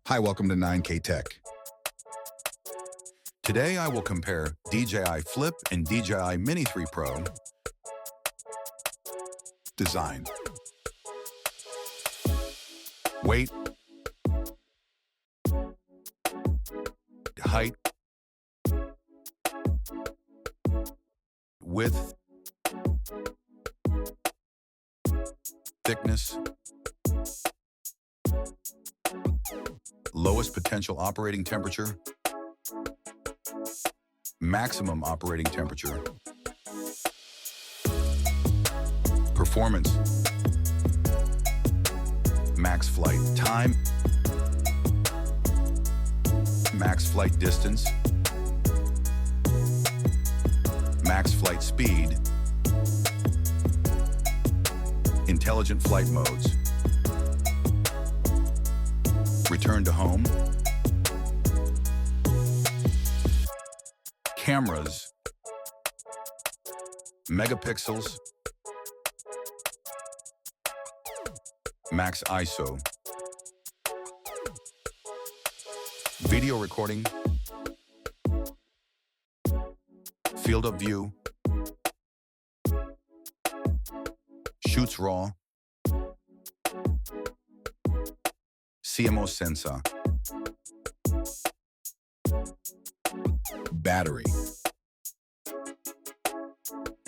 Hi, welcome to 9K Tech. Today I will compare DJI Flip and DJI Mini 3 Pro. Design, weight, height, width, thickness, lowest potential operating temperature, maximum operating temperature, performance, max flight time, max flight distance, max flight speed, intelligent flight modes, return to home, cameras, megapixels, max ISO, video recording, field of view, shoots raw, CMOS sensor,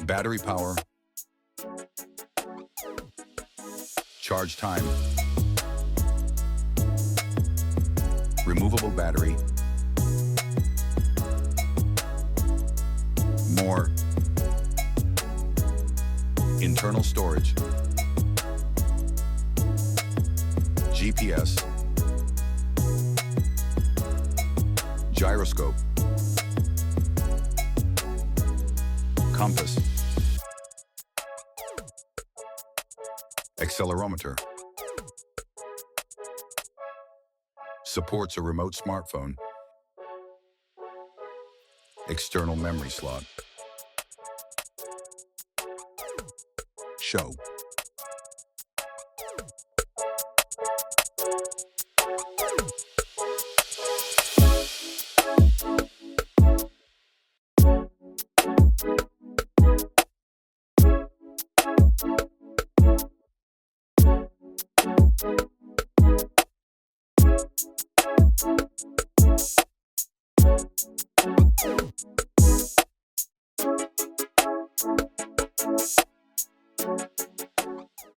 battery power, charge time, removable battery, more, internal storage, GPS, gyroscope, compass, accelerometer, supports a remote smartphone, external memory slot, show.